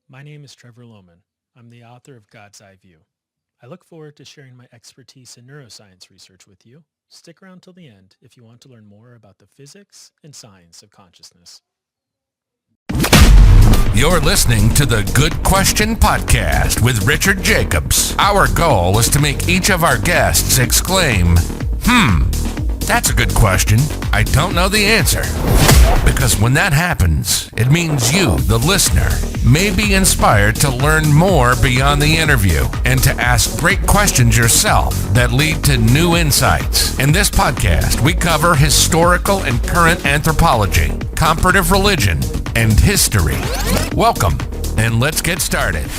My name is Trevor Lohman. I'm the author of God's Eye View. I look forward to sharing my expertise in neuroscience research with you. Stick around till the end if you want to learn more about the physics and science of consciousness. You're listening to the Good Question Podcast with Richard Jacobs. Our goal is to make each of our guests exclaim, that's a good question. I don't know the answer. Because when that happens, it means you, the listener, may be inspired to learn more beyond the interview and to ask great questions yourself that lead to new insights. In this podcast, we cover historical and current anthropology, comparative religion, and history. Welcome, and let's get started.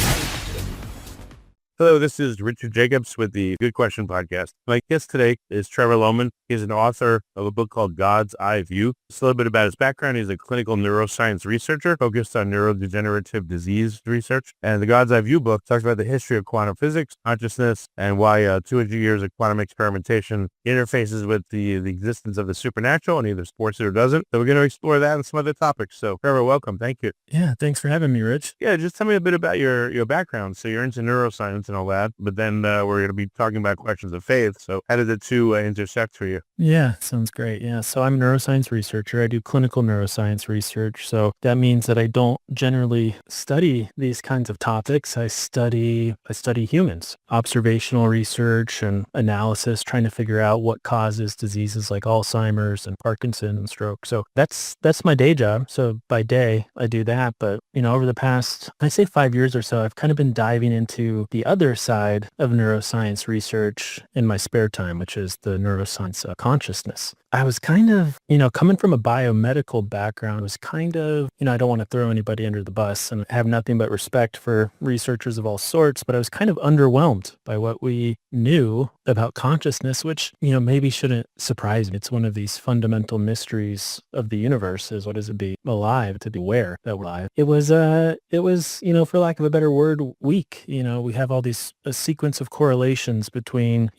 Hello, this is Richard Jacobs with the Good Question Podcast. My guest today is Trevor Lohman. He's an author of a book called God's Eye View. Just a little bit about his background. He's a clinical neuroscience researcher focused on neurodegenerative disease research. And the God's Eye View book talks about the history of quantum physics, consciousness, and why 200 years of quantum experimentation interfaces with the existence of the supernatural and either supports it or doesn't. So we're going to explore that and some other topics. So Trevor, welcome. Thank you. Yeah, thanks for having me, Rich. Yeah, just tell me a bit about your background. So you're into neuroscience and all that, but then we're going to be talking about questions of faith. So how did the two intersect for you? Yeah, sounds great. Yeah, so I'm a neuroscience researcher. I do clinical neuroscience research. So that means that I don't generally study these kinds of topics. I study humans, observational research and analysis, trying to figure out what causes diseases like Alzheimer's and Parkinson's and stroke. So that's my day job. So by day, I do that. But, over the past, I say 5 years or so, I've kind of been diving into the other side of neuroscience research in my spare time, which is the neuroscience of consciousness. I was kind of, coming from a biomedical background, was kind of, I don't want to throw anybody under the bus and have nothing but respect for researchers of all sorts, but I was kind of underwhelmed by what we knew about consciousness, which, maybe shouldn't surprise me. It's one of these fundamental mysteries of the universe is what does it be alive, to be aware that we're alive. It was, for lack of a better word, weak. We have all these a sequence of correlations between,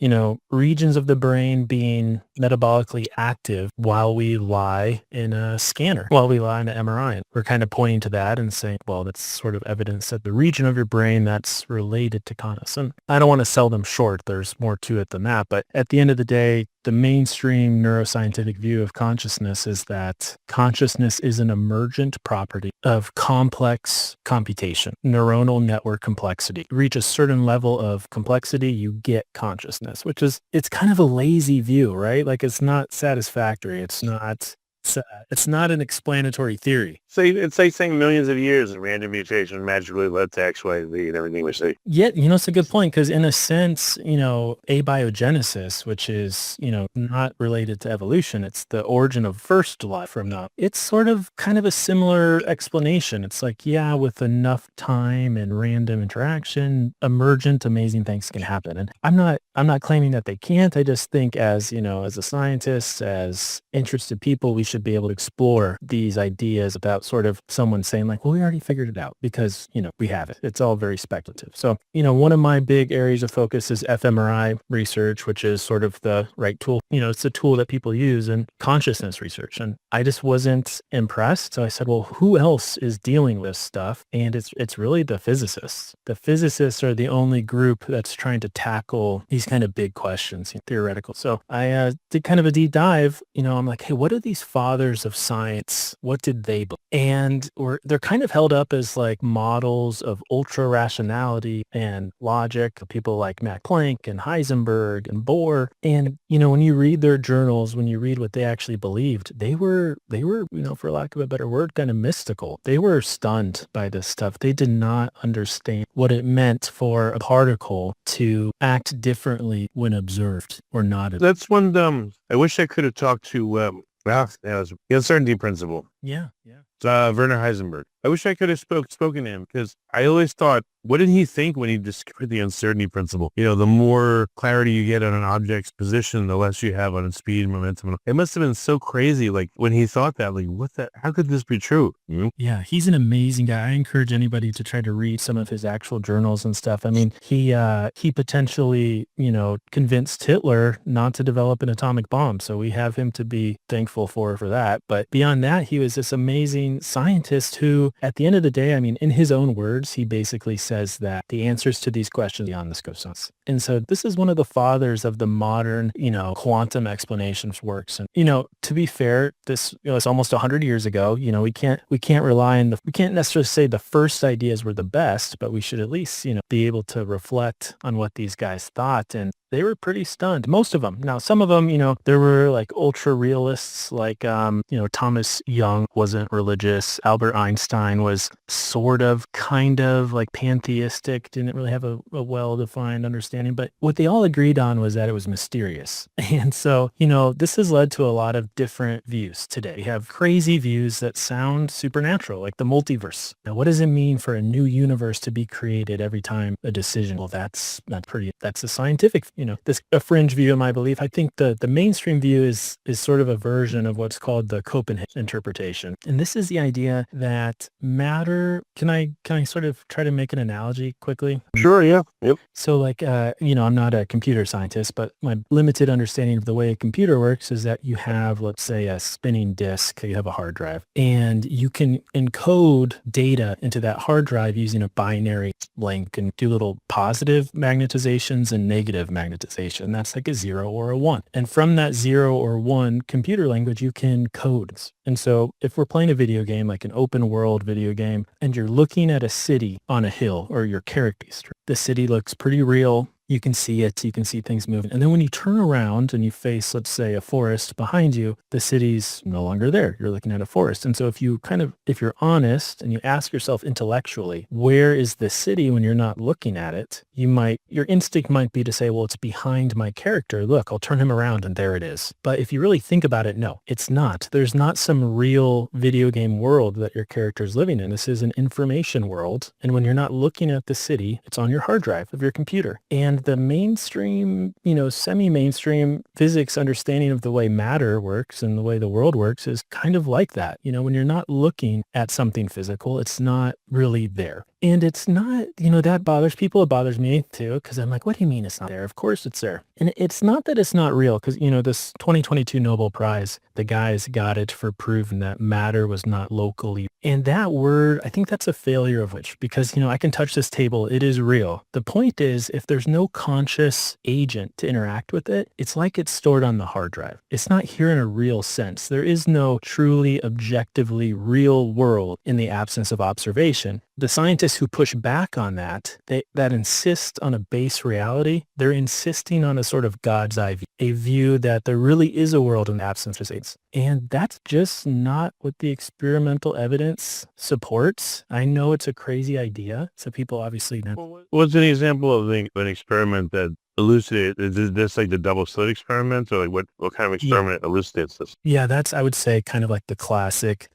regions of the brain being metabolically active while we lie in a scanner, while we lie in an MRI. And we're kind of pointing to that and saying, well, that's sort of evidence that the region of your brain that's related to consciousness. And I don't want to sell them short. There's more to it than that. But at the end of the day, the mainstream neuroscientific view of consciousness is that consciousness is an emergent property of complex computation, neuronal network complexity. You reach a certain level of complexity, you get consciousness, it's kind of a lazy view, right? Like it's not satisfactory. It's not an explanatory theory. So it's like saying millions of years of random mutation magically led to X, Y, Z and everything we see. Yeah, it's a good point because in a sense, abiogenesis, which is, not related to evolution, it's the origin of first life from now. It's sort of kind of a similar explanation. It's like, yeah, with enough time and random interaction, emergent amazing things can happen. And I'm not claiming that they can't. I just think as a scientist, as interested people, we should be able to explore these ideas about sort of someone saying like, well, we already figured it out because, we have it. It's all very speculative. So, one of my big areas of focus is fMRI research, which is sort of the right tool. It's a tool that people use in consciousness research. And I just wasn't impressed. So I said, well, who else is dealing with stuff? And it's really the physicists. The physicists are the only group that's trying to tackle these kind of big questions, theoretical. So I did kind of a deep dive. I'm like, hey, what are these fathers of science? What did they believe? And they're kind of held up as like models of ultra rationality and logic. People like Max Planck and Heisenberg and Bohr. And when you read their journals, when you read what they actually believed, they were for lack of a better word, kind of mystical. They were stunned by this stuff. They did not understand what it meant for a particle to act differently when observed or not. That's one I wish I could have talked to the uncertainty principle. Yeah. Werner Heisenberg. I wish I could have spoken to him because I always thought, what did he think when he discovered the uncertainty principle? The more clarity you get on an object's position, the less you have on its speed and momentum. It must have been so crazy, like when he thought that, like, how could this be true? Yeah, he's an amazing guy. I encourage anybody to try to read some of his actual journals and stuff. I mean, he potentially, convinced Hitler not to develop an atomic bomb. So we have him to be thankful for that. But beyond that, he was this amazing amazing scientist who, at the end of the day, I mean, in his own words, he basically says that the answers to these questions are beyond the scope of science. And so this is one of the fathers of the modern, quantum explanations works. And, to be fair, this, it's almost 100 years ago. We can't rely on we can't necessarily say the first ideas were the best, but we should at least, be able to reflect on what these guys thought. And they were pretty stunned. Most of them. Now, some of them, there were like ultra realists, like, Thomas Young wasn't religious. Albert Einstein was sort of, kind of like pantheistic, didn't really have a well-defined understanding. But what they all agreed on was that it was mysterious. And so, this has led to a lot of different views today. We have crazy views that sound supernatural, like the multiverse. Now, what does it mean for a new universe to be created every time a decision? Well, that's a scientific, this a fringe view in my belief. I think the mainstream view is sort of a version of what's called the Copenhagen interpretation. And this is the idea that matter, can I sort of try to make an analogy quickly? Sure, yeah. Yep. So like, I'm not a computer scientist, but my limited understanding of the way a computer works is that you have, let's say, a spinning disk, you have a hard drive, and you can encode data into that hard drive using a binary link and do little positive magnetizations and negative magnetization. That's like a 0 or a 1. And from that 0 or 1 computer language, you can code. And so if we're playing a video game, like an open world video game, and you're looking at a city on a hill or your characters, the city looks pretty real. You can see it. You can see things moving. And then when you turn around and you face, let's say, a forest behind you, the city's no longer there. You're looking at a forest. And so if you're honest and you ask yourself intellectually, where is the city when you're not looking at it? Your instinct might be to say, well, it's behind my character. Look, I'll turn him around and there it is. But if you really think about it, no, it's not. There's not some real video game world that your character is living in. This is an information world. And when you're not looking at the city, it's on your hard drive of your computer. And the mainstream, semi-mainstream physics understanding of the way matter works and the way the world works is kind of like that. When you're not looking at something physical, it's not really there. And it's not, that bothers people. It bothers me too, because I'm like, what do you mean it's not there? Of course it's there. And it's not that it's not real, because, this 2022 Nobel Prize, the guys got it for proving that matter was not locally. And that word, I think that's a failure of which, because, I can touch this table. It is real. The point is, if there's no conscious agent to interact with it, it's like it's stored on the hard drive. It's not here in a real sense. There is no truly objectively real world in the absence of observation. The scientists who push back on that insist on a base reality, they're insisting on a sort of God's eye view, a view that there really is a world in the absence of states. And that's just not what the experimental evidence supports. I know it's a crazy idea, so people obviously know. Well, what's an example of an experiment that elucidated? Is this like the double slit experiment, or like what kind of experiment elucidates this? Yeah, that's, I would say, kind of like the classic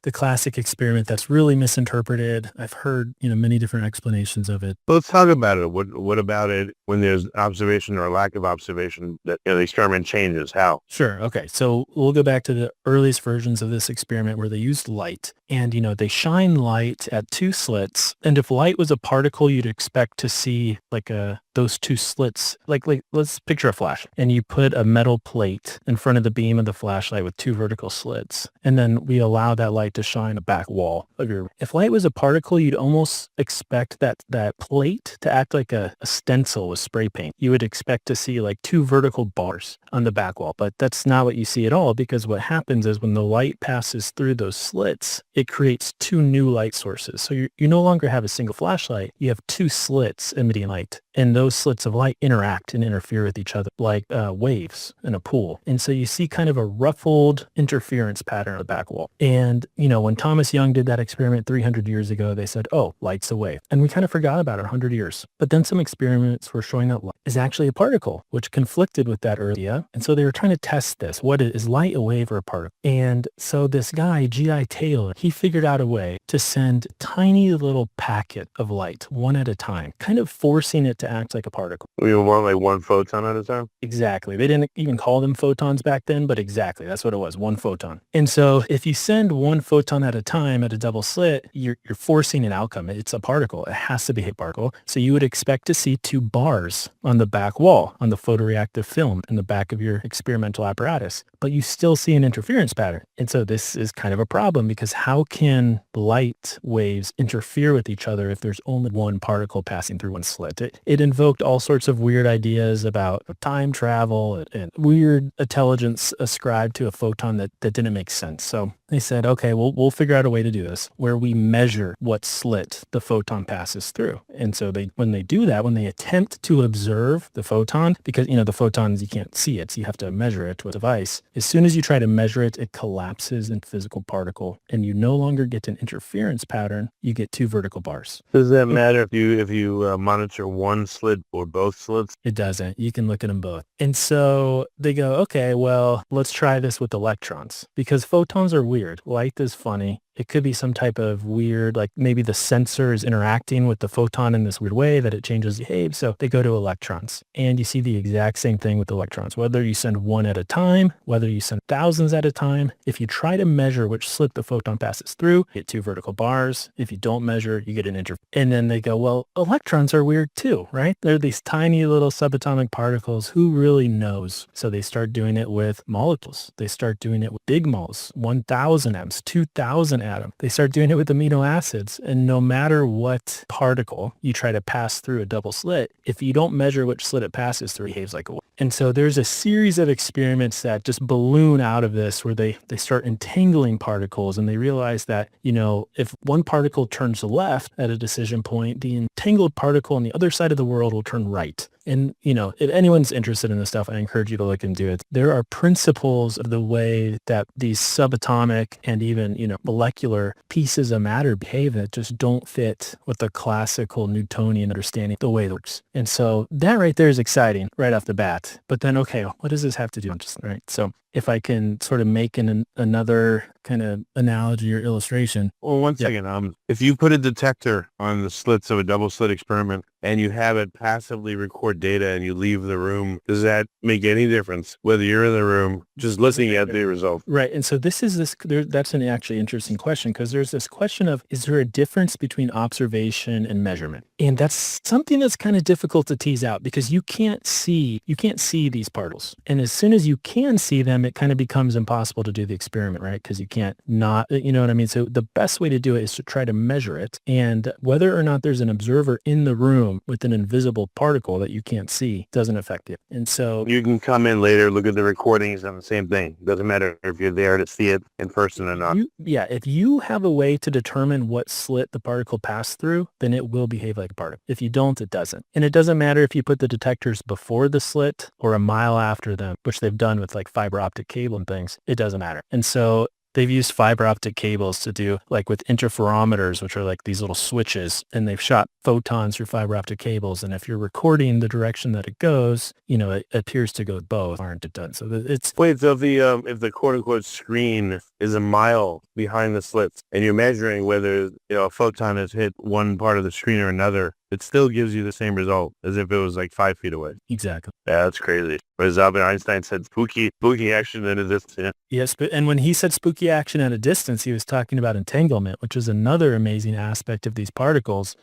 experiment that's really misinterpreted. I've heard, many different explanations of it. Let's talk about it. What about it when there's observation or lack of observation that the experiment changes? How? Sure. Okay. So we'll go back to the earliest versions of this experiment where they used light, and, they shine light at two slits. And if light was a particle, you'd expect to see like those two slits, like let's picture a flash, and you put a metal plate in front of the beam of the flashlight with two vertical slits. And then we allow that light to shine a back wall of your, if light was a particle, you'd almost expect that plate to act like a stencil with spray paint. You would expect to see like two vertical bars on the back wall, but that's not what you see at all, because what happens is when the light passes through those slits, it creates two new light sources. So you no longer have a single flashlight, you have two slits emitting light. And those slits of light interact and interfere with each other like waves in a pool. And so you see kind of a ruffled interference pattern on the back wall. And, when Thomas Young did that experiment 300 years ago, they said, oh, light's a wave. And we kind of forgot about it 100 years. But then some experiments were showing that light is actually a particle, which conflicted with that earlier. And so they were trying to test this. What is light a wave or a particle? And so this guy, G.I. Taylor, he figured out a way to send tiny little packet of light one at a time, kind of forcing it to act looks like a particle. We want like one photon at a time? Exactly. They didn't even call them photons back then, but exactly. That's what it was, one photon. And so if you send one photon at a time at a double slit, you're forcing an outcome. It's a particle. It has to be a particle. So you would expect to see two bars on the back wall, on the photoreactive film in the back of your experimental apparatus, but you still see an interference pattern. And so this is kind of a problem, because how can light waves interfere with each other if there's only one particle passing through one slit? It invoked all sorts of weird ideas about time travel and weird intelligence ascribed to a photon that didn't make sense. So they said, okay, we'll figure out a way to do this where we measure what slit the photon passes through. And so when they do that, when they attempt to observe the photon, because, the photons, you can't see it, so you have to measure it with a device. As soon as you try to measure it, it collapses in physical particle, and you no longer get an interference pattern. You get two vertical bars. Does that matter if you monitor one slit or both slits? It doesn't. You can look at them both. And so they go, okay, well, let's try this with electrons, because photons are weird. Light is funny. It could be some type of weird, like maybe the sensor is interacting with the photon in this weird way that it changes behavior. So they go to electrons, and you see the exact same thing with electrons. Whether you send one at a time, whether you send thousands at a time, if you try to measure which slit the photon passes through, you get two vertical bars. If you don't measure, you get an interference. And then they go, well, electrons are weird too, right? They're these tiny little subatomic particles. Who really knows? So they start doing it with molecules. They start doing it with big moles, 1,000 atoms, 2,000 atom. They start doing it with amino acids. And no matter what particle you try to pass through a double slit, if you don't measure which slit it passes through, it behaves like a wave. And so there's a series of experiments that just balloon out of this, where they start entangling particles, and they realize that, if one particle turns left at a decision point, the entangled particle on the other side of the world will turn right. And, if anyone's interested in this stuff, I encourage you to look into it. There are principles of the way that these subatomic and even, molecular pieces of matter behave that just don't fit with the classical Newtonian understanding of the way it works. And so that right there is exciting right off the bat. But then, okay, what does this have to do? Right. So if I can sort of make another kind of analogy or illustration. Well, one second. If you put a detector on the slits of a double slit experiment and you have it passively record data and you leave the room, does that make any difference whether you're in the room just looking at the result? Right. And so that's an actually interesting question, because there's this question of, is there a difference between observation and measurement? And that's something that's kind of difficult to tease out, because you can't see these particles. And as soon as you can see them, it kind of becomes impossible to do the experiment, right? Because you can't not, you know what I mean? So the best way to do it is to try to measure it. And whether or not there's an observer in the room with an invisible particle that you can't see doesn't affect it. And so you can come in later, look at the recordings, and the same thing. Doesn't matter if you're there to see it in person or not. If you have a way to determine what slit the particle passed through, then it will behave like a particle. If you don't, it doesn't. And it doesn't matter if you put the detectors before the slit or a mile after them, which they've done with like fiber optic cable and things. It doesn't matter. And so they've used fiber optic cables to do, like with interferometers, which are like these little switches, and they've shot photons through fiber optic cables. And if you're recording the direction that it goes, it appears to go both, aren't it done? So it's... Wait, so if the quote unquote screen is a mile behind the slits and you're measuring whether, a photon has hit one part of the screen or another, it still gives you the same result as if it was like 5 feet away. Exactly. Yeah, that's crazy. But as Albert Einstein said, spooky action at a distance. Yeah. Yes, and when he said spooky action at a distance, he was talking about entanglement, which is another amazing aspect of these particles.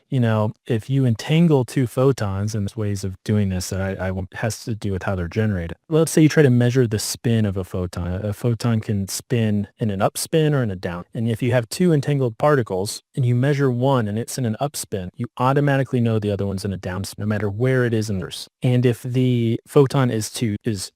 If you entangle two photons, and there's ways of doing this that has to do with how they're generated. Let's say you try to measure the spin of a photon. A photon can spin in an upspin or in a down. And if you have two entangled particles and you measure one and it's in an upspin, you automatically know the other one's in a downspin, no matter where it is in the. And if the photon is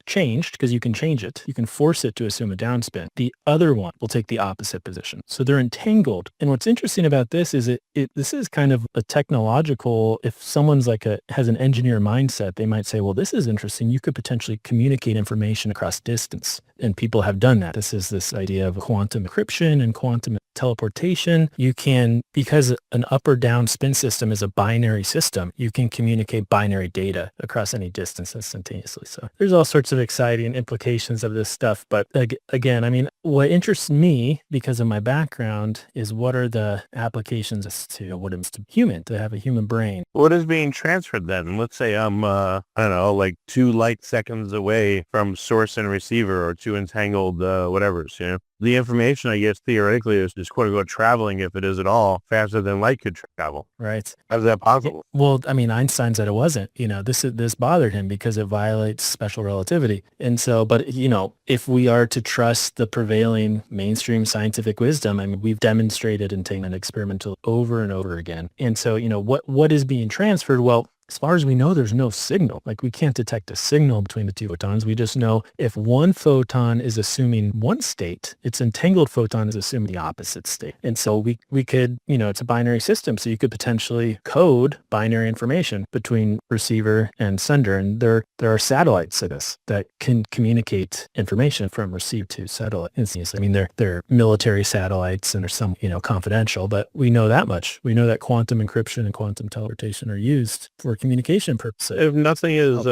changed, because you can change it, you can force it to assume a downspin, the other one will take the opposite position. So they're entangled. And what's interesting about this is this is kind of a technological, if someone's has an engineer mindset, they might say, well, this is interesting. You could potentially communicate information across distance. And people have done that. This is this idea of quantum encryption and quantum teleportation. You can, because an up or down spin system is a binary system, you can communicate binary data across any distance instantaneously. So there's all sorts of exciting implications of this stuff. But again, I mean, what interests me because of my background is what are the applications to what it means to human, to have a human brain. What is being transferred then? Let's say I'm, I don't know, like 2 light seconds away from source and receiver, or 2 entangled whatevers, The information, I guess, theoretically is just quote unquote traveling, if it is at all, faster than light could travel. Right. How's that possible? Well, I mean, Einstein said it wasn't, this bothered him because it violates special relativity. And so, but, if we are to trust the prevailing mainstream scientific wisdom, I mean, we've demonstrated and taken an experimental over and over again. And so, what is being transferred? Well, as far as we know, there's no signal. Like we can't detect a signal between the 2 photons. We just know if one photon is assuming one state, its entangled photon is assuming the opposite state. And so we could, it's a binary system. So you could potentially code binary information between receiver and sender. And there are satellites of this that can communicate information from receiver to satellite. I mean, they're military satellites and are some, confidential, but we know that much. We know that quantum encryption and quantum teleportation are used for communication purposes. If nothing is,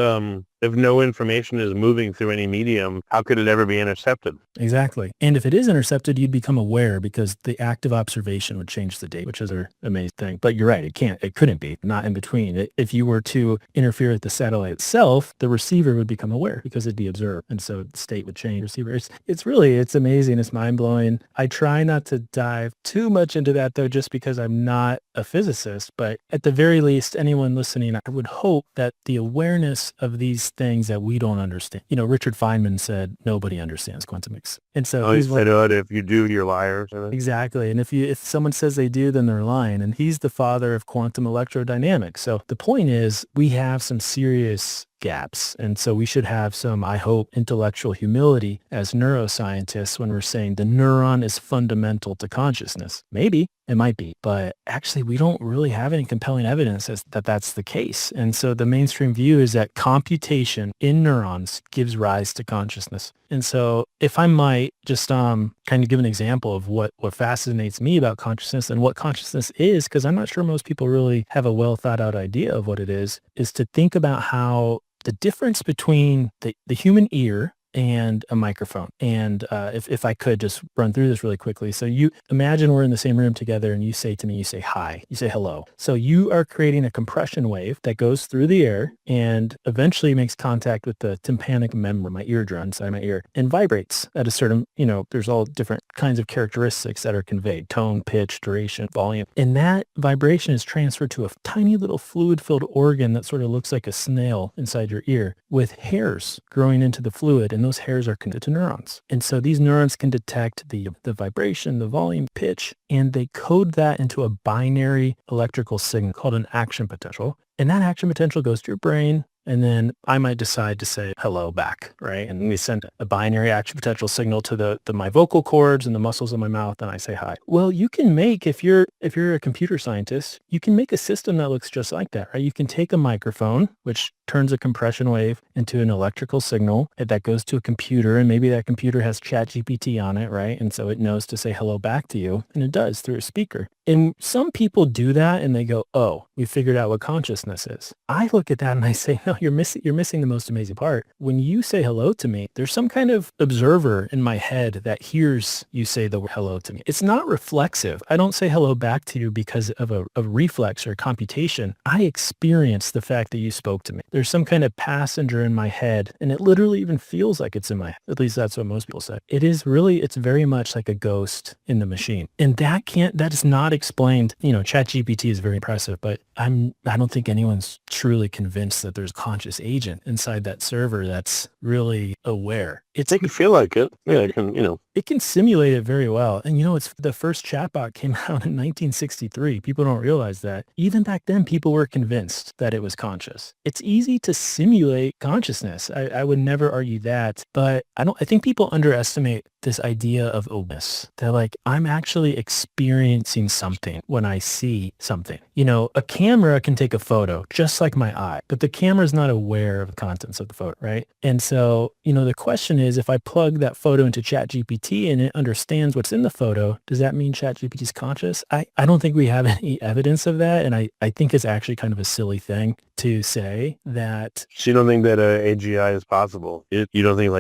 if no information is moving through any medium, how could it ever be intercepted? Exactly. And if it is intercepted, you'd become aware because the active observation would change the date, which is an amazing thing. But you're right. It couldn't be, not in between. If you were to interfere with the satellite itself, the receiver would become aware because it'd be observed. And so the state would change. Receiver. It's amazing. It's mind blowing. I try not to dive too much into that though, just because I'm not a physicist, but at the very least, anyone listening, I would hope that the awareness of these things that we don't understand. Richard Feynman said, nobody understands quantum mechanics. And so he said, if you do, you're liars. Exactly. And if someone says they do, then they're lying. And he's the father of quantum electrodynamics. So the point is we have some serious gaps. And so we should have some, I hope, intellectual humility as neuroscientists when we're saying the neuron is fundamental to consciousness. Maybe it might be, but actually we don't really have any compelling evidence that that's the case. And so the mainstream view is that computation in neurons gives rise to consciousness. And so if I might just kind of give an example of what fascinates me about consciousness and what consciousness is, because I'm not sure most people really have a well thought out idea of what it is to think about how the difference between the human ear and a microphone. And if I could just run through this really quickly. So you imagine we're in the same room together and you say to me, you say hi, you say hello. So you are creating a compression wave that goes through the air and eventually makes contact with the tympanic membrane, my eardrum inside my ear, and vibrates at a certain, there's all different kinds of characteristics that are conveyed: tone, pitch, duration, volume. And that vibration is transferred to a tiny little fluid-filled organ that sort of looks like a snail inside your ear with hairs growing into the fluid. And those hairs are connected to neurons. And so these neurons can detect the vibration, the volume, pitch, and they code that into a binary electrical signal called an action potential. And that action potential goes to your brain. And then I might decide to say hello back, right? And we send a binary action potential signal to my vocal cords and the muscles of my mouth, and I say hi. Well, you can make, if you're a computer scientist, you can make a system that looks just like that, right? You can take a microphone, which turns a compression wave into an electrical signal that goes to a computer, and maybe that computer has ChatGPT on it, right? And so it knows to say hello back to you, and it does through a speaker. And some people do that and they go, oh, we figured out what consciousness is. I look at that and I say, no, you're missing the most amazing part. When you say hello to me, there's some kind of observer in my head that hears you say the word hello to me. It's not reflexive. I don't say hello back to you because of a reflex or computation. I experience the fact that you spoke to me. There's some kind of passenger in my head, and it literally even feels like it's in my head. At least that's what most people say. It's very much like a ghost in the machine. And that is not explained. ChatGPT is very impressive, but I don't think anyone's truly convinced that there's a conscious agent inside that server that's really aware. They can feel like it. Yeah, it can, It can simulate it very well. And it's the first chatbot came out in 1963. People don't realize that. Even back then, people were convinced that it was conscious. It's easy to simulate consciousness. I would never argue that. But I think people underestimate this idea of awareness. They're like, I'm actually experiencing something when I see something. A camera can take a photo just like my eye, but the camera is not aware of the contents of the photo, right? And so, the question is, if I plug that photo into ChatGPT and it understands what's in the photo, does that mean ChatGPT is conscious? I don't think we have any evidence of that. And I think it's actually kind of a silly thing to say that. So you don't think that AGI is possible? You don't think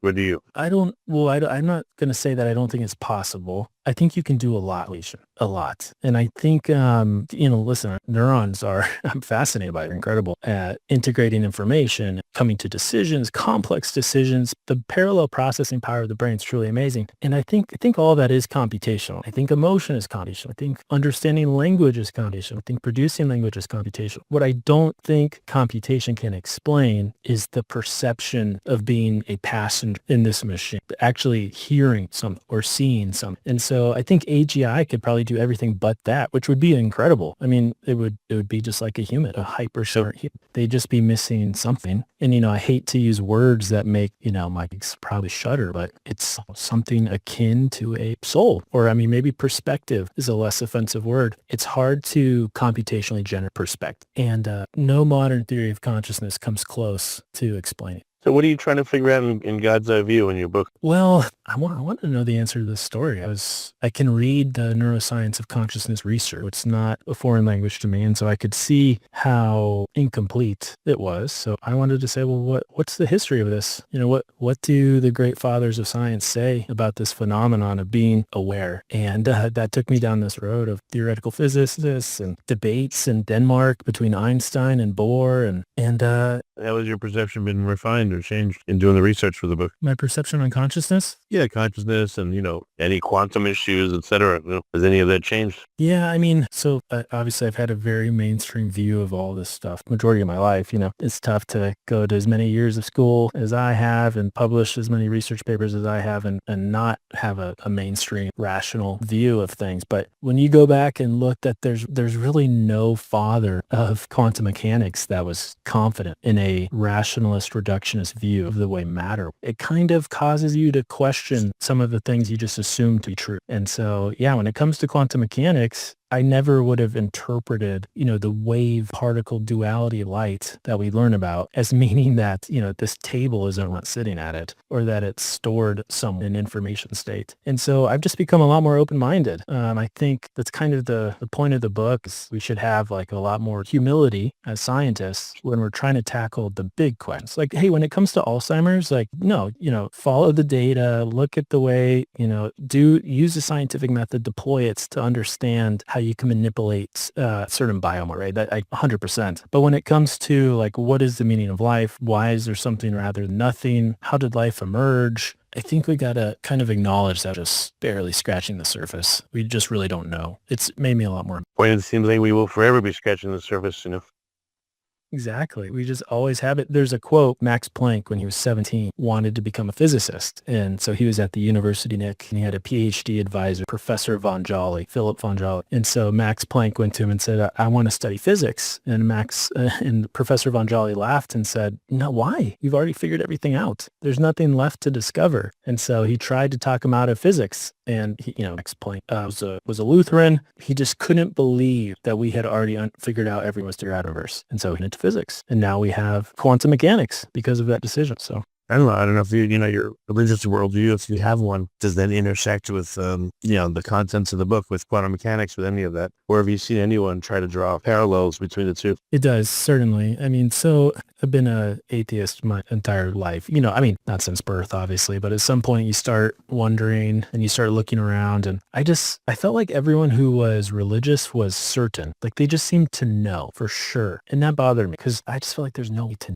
what do you? I'm not going to say that I don't think it's possible. I think you can do a lot. And I think, listen, neurons are, I'm fascinated by it, incredible at integrating information, coming to decisions, complex decisions. The parallel processing power of the brain is truly amazing. And I think all of that is computational. I think emotion is computational. I think understanding language is computational. I think producing language is computational. What I don't think computation can explain is the perception of being a passenger in this machine, actually hearing something or seeing something. And so I think AGI could probably do everything but that, which would be incredible. I mean, it would be just like a human, a hyper smart human. They'd just be missing something. And, I hate to use words that make, my probably shudder, but it's something akin to a soul, or maybe perspective is a less offensive word. It's hard to computationally generate perspective. And no modern theory of consciousness comes close to explaining. So what are you trying to figure out in God's eye view in your book? Well, I want to know the answer to this story. I can read the Neuroscience of Consciousness research. It's not a foreign language to me, and so I could see how incomplete it was. So I wanted to say, well, what's the history of this? What do the great fathers of science say about this phenomenon of being aware? And that took me down this road of theoretical physicists and debates in Denmark between Einstein and Bohr, and how has your perception been refined or changed in doing the research for the book? My perception on consciousness? Yeah, consciousness and, any quantum issues, et cetera. Has any of that changed? Yeah, so obviously I've had a very mainstream view of all this stuff. Majority of my life, it's tough to go to as many years of school as I have and publish as many research papers as I have and not have a mainstream rational view of things. But when you go back and look that there's really no father of quantum mechanics that was confident in a rationalist reductionist view of the way matter, it kind of causes you to question some of the things you just assume to be true. And so, yeah, when it comes to quantum mechanics, I never would have interpreted, the wave particle duality of light that we learn about as meaning that, this table isn't what's sitting at it or that it's stored somewhere in information state. And so I've just become a lot more open-minded. I think that's kind of the point of the book is we should have a lot more humility as scientists when we're trying to tackle the big questions. Like, hey, when it comes to Alzheimer's, no, follow the data, look at the way, use the scientific method, deploy it to understand how you can manipulate certain biomarker, right? That 100%. But when it comes to what is the meaning of life? Why is there something rather than nothing? How did life emerge? I think we got to kind of acknowledge that just barely scratching the surface. We just really don't know. It's made me a lot more. Well, it seems like we will forever be scratching the surface, Exactly. We just always have it. There's a quote, Max Planck, when he was 17, wanted to become a physicist. And so he was at the University Nick, and he had a PhD advisor, Professor Von Jolly, Philip Von Jolly. And so Max Planck went to him and said, I want to study physics. And and Professor Von Jolly laughed and said, no, why? You've already figured everything out. There's nothing left to discover. And so he tried to talk him out of physics. And he, Max Planck was a Lutheran. He just couldn't believe that we had already figured out everything was the universe. And so he went into physics. And now we have quantum mechanics because of that decision. So I don't know if your religious worldview, if you have one, does that intersect with, the contents of the book with quantum mechanics, with any of that? Or have you seen anyone try to draw parallels between the two? It does, certainly. So I've been an atheist my entire life, not since birth, obviously, but at some point you start wondering and you start looking around, and I felt like everyone who was religious was certain, like they just seemed to know for sure. And that bothered me because I just felt like there's no way to,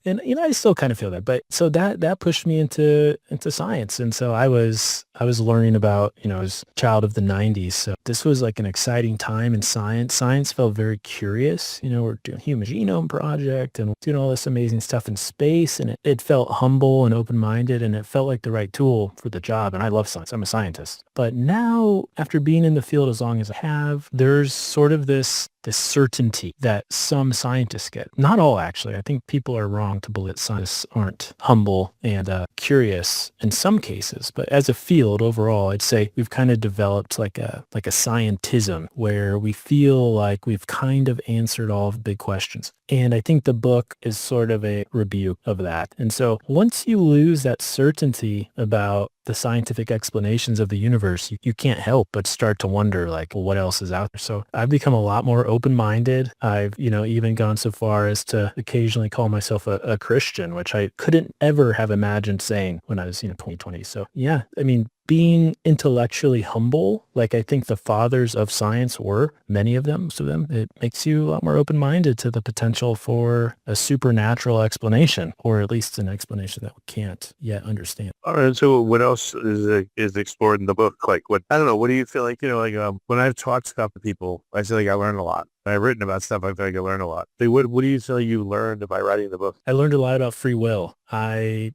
and I still kind of feel that, but so that pushed me into science. And so I was learning about, I was a child of the 90s. So this was like an exciting time in science. Science felt very curious. We're doing Human Genome Project and doing all this amazing stuff in space. And it felt humble and open-minded, and it felt like the right tool for the job. And I love science. I'm a scientist. But now, after being in the field as long as I have, there's sort of this this certainty that some scientists get. Not all, actually. I think people are wrong to believe that scientists aren't humble and curious in some cases. But as a field overall, I'd say we've kind of developed like a scientism where we feel like we've kind of answered all of the big questions. And I think the book is sort of a rebuke of that. And so once you lose that certainty about the scientific explanations of the universe, you can't help but start to wonder, like, well, what else is out there? So I've become a lot more open-minded. I've, even gone so far as to occasionally call myself a Christian, which I couldn't ever have imagined saying when I was, 2020. So yeah, I mean, being intellectually humble, like I think the fathers of science were, many of them, most of them, it makes you a lot more open-minded to the potential for a supernatural explanation, or at least an explanation that we can't yet understand. All right. So what else is explored in the book? Like I don't know. What do you feel like, when I've taught stuff to people, I feel like I learn a lot. I've written about stuff, I feel like I learn a lot. So what do you feel you learned by writing the book? I learned a lot about free will. Is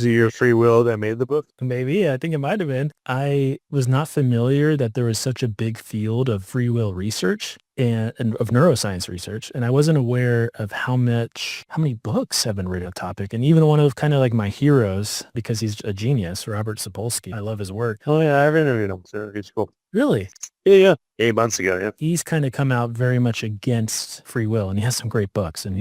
it your free will that made the book? Maybe, I think it might have been. I was not familiar that there was such a big field of free will research and of neuroscience research. And I wasn't aware of how many books have been written on the topic. And even one of kind of like my heroes, because he's a genius, Robert Sapolsky. I love his work. Oh yeah, I've interviewed him. So he's cool. Really? Yeah. 8 months ago, yeah. He's kind of come out very much against free will, and he has some great books. And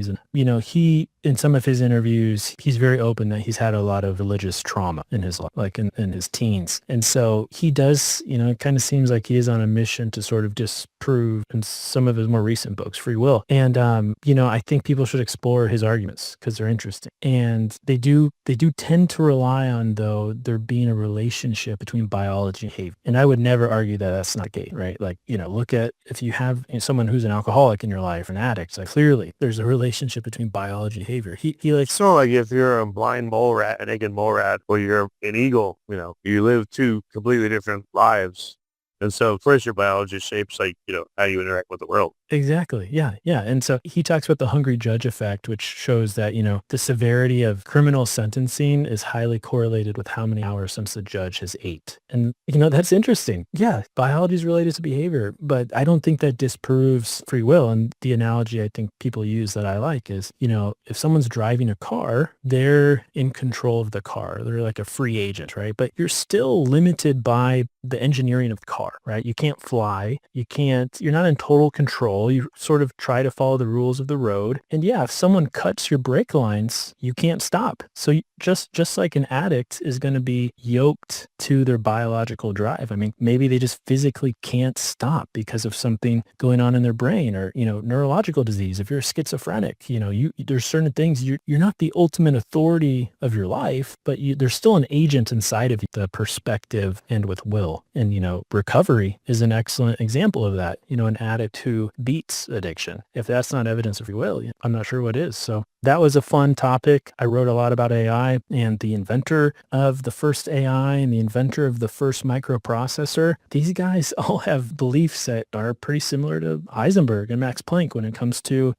he, in some of his interviews, he's very open that he's had a lot of religious trauma in his life, like in his teens. And so he does, it kind of seems like he is on a mission to sort of disprove in some of his more recent books, free will. And, I think people should explore his arguments because they're interesting. And they do tend to rely on, though, there being a relationship between biology and behavior. And I would never argue that that's not the case, right? Like, look at if you have someone who's an alcoholic in your life, an addict, like clearly there's a relationship between biology and behavior. So like if you're a blind mole rat, a naked mole rat, or you're an eagle, you live two completely different lives. And so, of course, your biology shapes, how you interact with the world. Exactly. Yeah. Yeah. And so he talks about the hungry judge effect, which shows that, the severity of criminal sentencing is highly correlated with how many hours since the judge has ate. And, that's interesting. Yeah. Biology is related to behavior, but I don't think that disproves free will. And the analogy I think people use that I like is, if someone's driving a car, they're in control of the car. They're like a free agent, right? But you're still limited by the engineering of the car, right? You can't fly. You're not in total control. You sort of try to follow the rules of the road. And yeah, if someone cuts your brake lines, you can't stop. So just like an addict is going to be yoked to their biological drive. I mean, maybe they just physically can't stop because of something going on in their brain or, neurological disease. If you're schizophrenic, there's certain things you're not the ultimate authority of your life, but there's still an agent inside of you, the perspective and with will. And, recovery is an excellent example of that. An addict who beats addiction. If that's not evidence of free will, I'm not sure what is. So that was a fun topic. I wrote a lot about AI and the inventor of the first AI and the inventor of the first microprocessor. These guys all have beliefs that are pretty similar to Heisenberg and Max Planck when it comes to,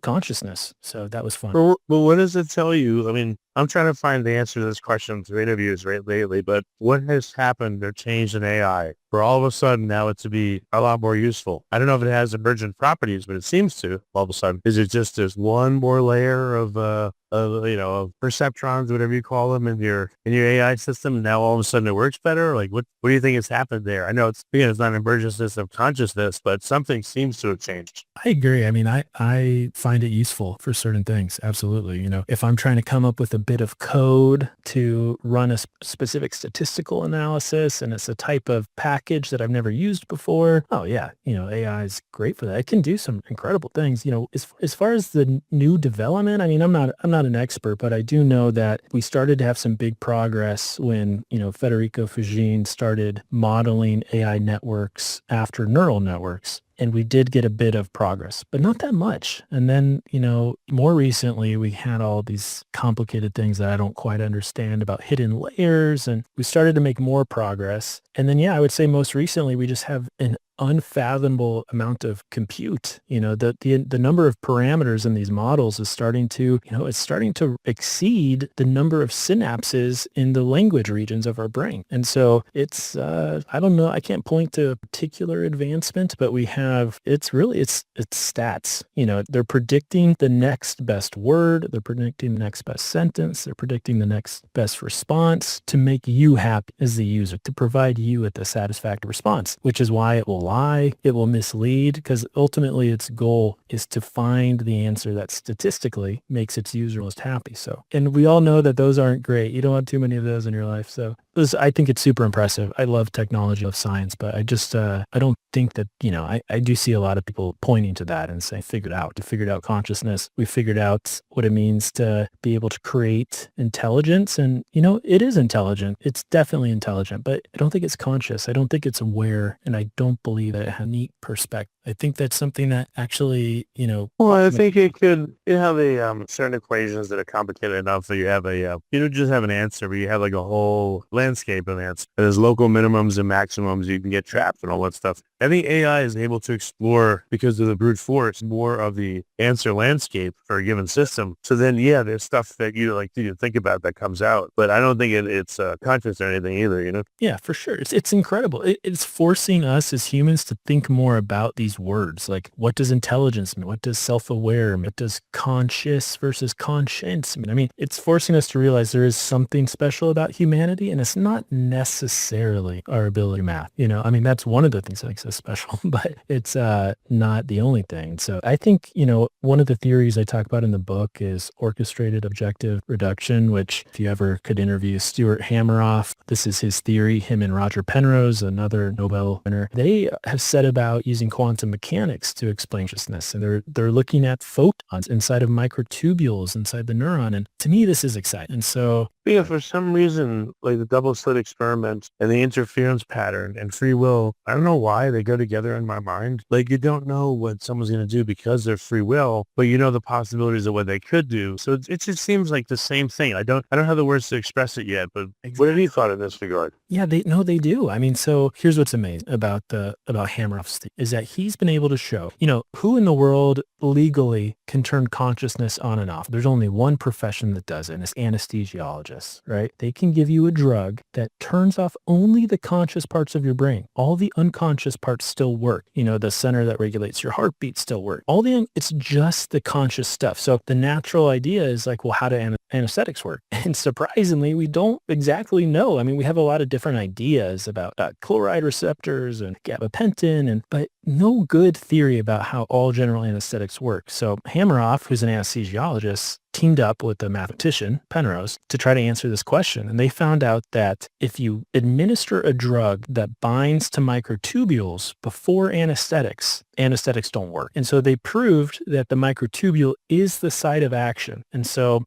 consciousness. So that was fun. Well, what does it tell you? I mean, I'm trying to find the answer to this question through interviews lately, but what has happened or changed in AI for all of a sudden now it to be a lot more useful? I don't know if it has emergent properties, but it seems to all of a sudden. Is it just there's one more layer of perceptrons, whatever you call them, in your AI system, and now all of a sudden it works better? Like, what do you think has happened there? I know it's not an emergence of consciousness, but something seems to have changed. I agree. I mean, I find it useful for certain things. Absolutely. If I'm trying to come up with a bit of code to run a specific statistical analysis and it's a type of package that I've never used before, oh yeah, AI is great for that. It can do some incredible things. As far as the new development, I mean, I'm not an expert, but I do know that we started to have some big progress when, Federico Fujin started modeling AI networks after neural networks. And we did get a bit of progress, but not that much. And then, more recently, we had all these complicated things that I don't quite understand about hidden layers. And we started to make more progress. And then, I would say most recently, we just have an unfathomable amount of compute. The number of parameters in these models is starting to, it's starting to exceed the number of synapses in the language regions of our brain. And so it's, I don't know, I can't point to a particular advancement, but we have it's stats. They're predicting the next best word. They're predicting the next best sentence. They're predicting the next best response to make you happy as the user, to provide you with a satisfactory response, which is why it will lie. It will mislead, because ultimately its goal is to find the answer that statistically makes its user most happy. So, and we all know that those aren't great. You don't want too many of those in your life. So I think it's super impressive. I love technology, I love science, but I just, I don't think that, I do see a lot of people pointing to that and saying, figured out consciousness. We figured out what it means to be able to create intelligence. And, it is intelligent. It's definitely intelligent, but I don't think it's conscious. I don't think it's aware. And I don't believe that it has a neat perspective. I think that's something that actually, Well, I think it could, have certain equations that are complicated enough that you have you don't just have an answer, but you have like a whole landscape of answers. There's local minimums and maximums. You can get trapped and all that stuff. I think AI is able to explore, because of the brute force, more of the answer landscape for a given system. So then, there's stuff that you think about that comes out. But I don't think it's conscious or anything either, Yeah, for sure. It's incredible. It's forcing us as humans to think more about these words. Like, what does intelligence mean? What does self-aware mean? What does conscious versus conscience mean? I mean, it's forcing us to realize there is something special about humanity, and it's not necessarily our ability to math. That's one of the things that makes us special, but it's not the only thing. So I think, one of the theories I talk about in the book is orchestrated objective reduction, which if you ever could interview Stuart Hameroff, this is his theory. Him and Roger Penrose, another Nobel winner, they have set about using quantum mechanics to explain consciousness. And they're looking at photons inside of microtubules inside the neuron. And to me, this is exciting. And so for some reason, like the double slit experiment and the interference pattern and free will, I don't know why they go together in my mind. Like, you don't know what someone's going to do because they're free will, but you know the possibilities of what they could do. So it just seems like the same thing. I don't have the words to express it yet, but what have you thought in this regard? Yeah, they do. I mean, so here's what's amazing about Hameroff's thing, is that he's been able to show, who in the world legally can turn consciousness on and off. There's only one profession that does it, and it's anesthesiologists, right? They can give you a drug that turns off only the conscious parts of your brain. All the unconscious parts still work. The center that regulates your heartbeat still work. It's just the conscious stuff. So the natural idea is like, well, how do anesthetics work? And surprisingly, we don't exactly know. I mean, we have a lot of different ideas about chloride receptors and gabapentin, but no good theory about how all general anesthetics work. So Hameroff, who's an anesthesiologist, teamed up with the mathematician, Penrose, to try to answer this question. And they found out that if you administer a drug that binds to microtubules before anesthetics don't work. And so they proved that the microtubule is the site of action. And so,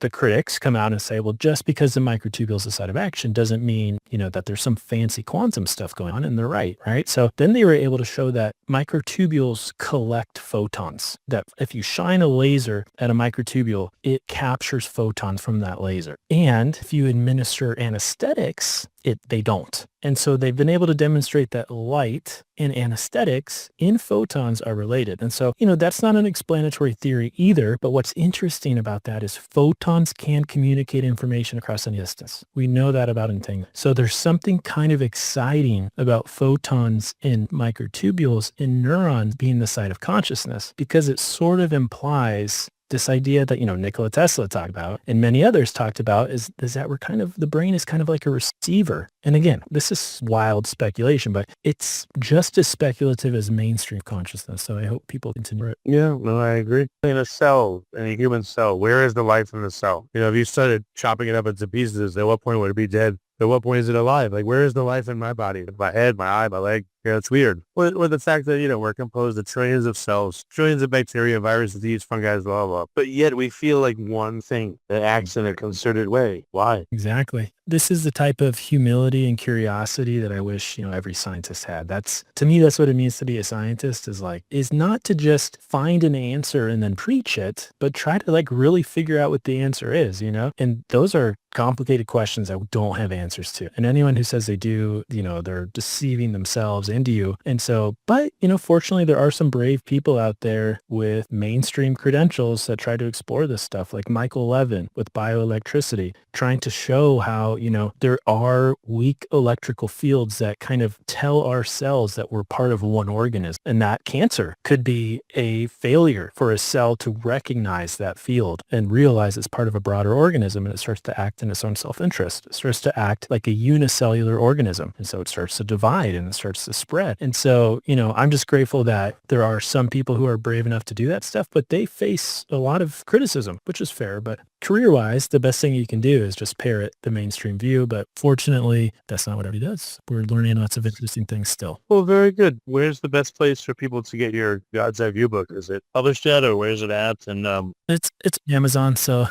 the critics come out and say, well, just because the microtubule is the site of action doesn't mean, that there's some fancy quantum stuff going on. And they're right? So then they were able to show that microtubules collect photons, that if you shine a laser at a microtubule, it captures photons from that laser. And if you administer anesthetics, they don't. And so they've been able to demonstrate that light and anesthetics in photons are related. And so, that's not an explanatory theory either. But what's interesting about that is photons can communicate information across any distance. We know that about entanglement. So there's something kind of exciting about photons in microtubules in neurons being the site of consciousness, because it sort of implies this idea that, Nikola Tesla talked about and many others talked about is that the brain is kind of like a receiver. And again, this is wild speculation, but it's just as speculative as mainstream consciousness. So I hope people continue it. Yeah, no, I agree. In a human cell, where is the life in the cell? If you started chopping it up into pieces, at what point would it be dead? At what point is it alive? Like, where is the life in my body? My head, my eye, my leg? It's weird. Or the fact that, we're composed of trillions of cells, trillions of bacteria, viruses, yeast, fungi, blah, blah. But yet we feel like one thing that acts in a concerted way. Why? Exactly. This is the type of humility and curiosity that I wish, every scientist had. To me, that's what it means to be a scientist, is not to just find an answer and then preach it, but try to really figure out what the answer is, And those are complicated questions that we don't have answers to. And anyone who says they do, they're deceiving themselves into you. And so, but, fortunately, there are some brave people out there with mainstream credentials that try to explore this stuff, like Michael Levin with bioelectricity, trying to show how, there are weak electrical fields that kind of tell our cells that we're part of one organism, and that cancer could be a failure for a cell to recognize that field and realize it's part of a broader organism, and it starts to act in its own self-interest. It starts to act like a unicellular organism, and so it starts to divide and it starts to spread. And so, I'm just grateful that there are some people who are brave enough to do that stuff, but they face a lot of criticism, which is fair. But career-wise, the best thing you can do is just parrot the mainstream view. But fortunately, that's not what everybody does. We're learning lots of interesting things still. Well, very good. Where's the best place for people to get your God's Eye View book? Is it published yet, or where's it at? And it's Amazon. So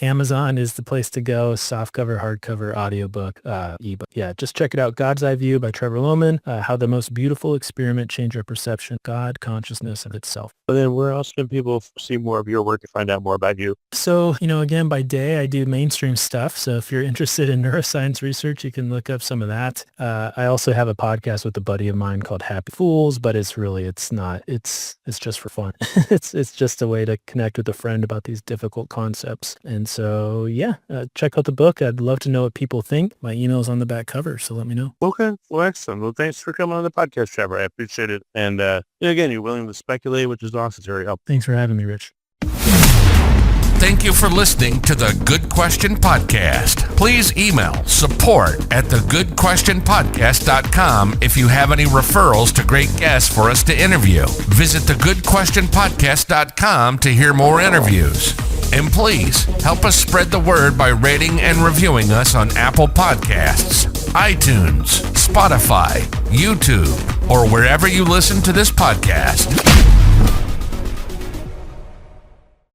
Amazon is the place to go. Softcover, hardcover, audiobook, ebook. Yeah, just check it out. God's Eye View by Trevor Lohman. How the most beautiful experiment changed our perception, God, consciousness, and itself. But then where else can people see more of your work and find out more about you? So, again, by day, I do mainstream stuff. So if you're interested in neuroscience research, you can look up some of that. I also have a podcast with a buddy of mine called Happy Fools, but it's just for fun. It's just a way to connect with a friend about these difficult concepts. And so, check out the book. I'd love to know what people think. My email's on the back cover, so let me know. Okay. Well, excellent. Well, thanks for coming on the podcast, Trevor. I appreciate it. And again, you're willing to speculate, which is awesome. It's very helpful. Thanks for having me, Rich. Thank you for listening to the Good Question Podcast. Please email support@thegoodquestionpodcast.com if you have any referrals to great guests for us to interview. Visit thegoodquestionpodcast.com to hear more interviews. And please help us spread the word by rating and reviewing us on Apple Podcasts, iTunes, Spotify, YouTube, or wherever you listen to this podcast.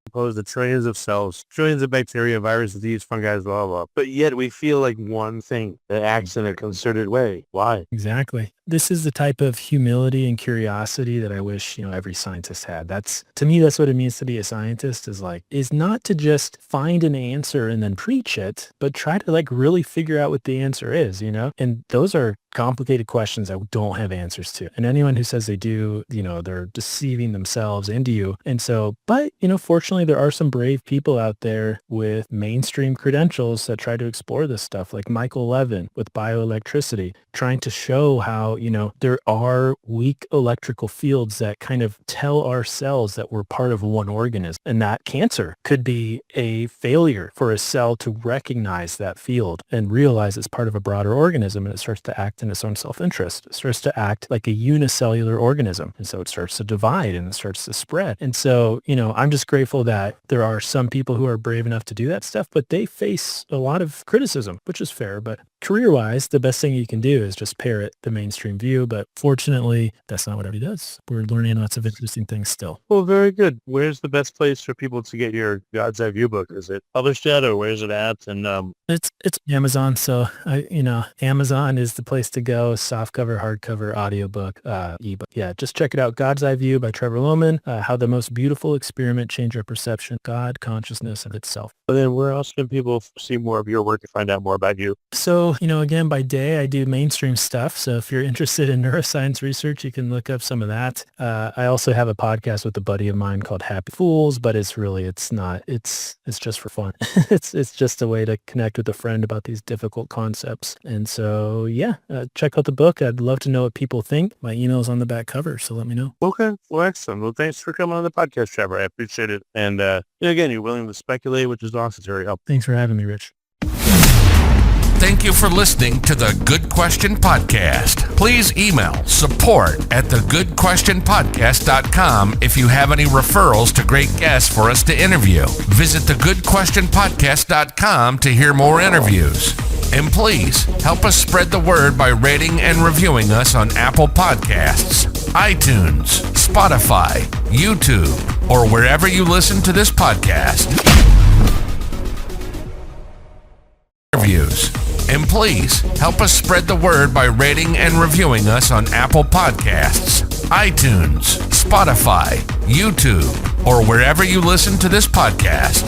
Composed of trillions of cells, trillions of bacteria, viruses, disease, fungi, blah, blah. But yet we feel like one thing that acts in a concerted way. Why? Exactly. This is the type of humility and curiosity that I wish, every scientist had. To me, that's what it means to be a scientist is not to just find an answer and then preach it, but try to really figure out what the answer is, and those are complicated questions I don't have answers to. And anyone who says they do, they're deceiving themselves into you. And so, but, fortunately, there are some brave people out there with mainstream credentials that try to explore this stuff, like Michael Levin with bioelectricity, trying to show how, there are weak electrical fields that kind of tell our cells that we're part of one organism, and that cancer could be a failure for a cell to recognize that field and realize it's part of a broader organism, and it starts to act in its own self-interest. It starts to act like a unicellular organism, and so it starts to divide and it starts to spread. And so, I'm just grateful that there are some people who are brave enough to do that stuff, but they face a lot of criticism, which is fair. But career-wise, the best thing you can do is just parrot the mainstream view. But fortunately, that's not what everybody does. We're learning lots of interesting things still. Well, very good. Where's the best place for people to get your God's Eye View book? Is it published yet, or where's it at? And it's Amazon. So Amazon is the place to go. Softcover, hardcover, audiobook, ebook. Yeah, just check it out. God's Eye View by Trevor Lohman. How the most beautiful experiment changed our perception, God, consciousness, and itself. But then where else can people see more of your work and find out more about you? So, again, by day, I do mainstream stuff. So if you're interested in neuroscience research, you can look up some of that. I also have a podcast with a buddy of mine called Happy Fools, but it's just for fun. It's just a way to connect with a friend about these difficult concepts. And so, check out the book. I'd love to know what people think. My email's on the back cover, so let me know. Okay. Well, excellent. Well, thanks for coming on the podcast, Trevor. I appreciate it. And again, you're willing to speculate, which is awesome. It's very helpful. Thanks for having me, Rich. Thank you for listening to the Good Question Podcast. Please email support@thegoodquestionpodcast.com if you have any referrals to great guests for us to interview. Visit thegoodquestionpodcast.com to hear more interviews. And please help us spread the word by rating and reviewing us on Apple Podcasts, iTunes, Spotify, YouTube, or wherever you listen to this podcast. Interviews. And please help us spread the word by rating and reviewing us on Apple Podcasts, iTunes, Spotify, YouTube, or wherever you listen to this podcast.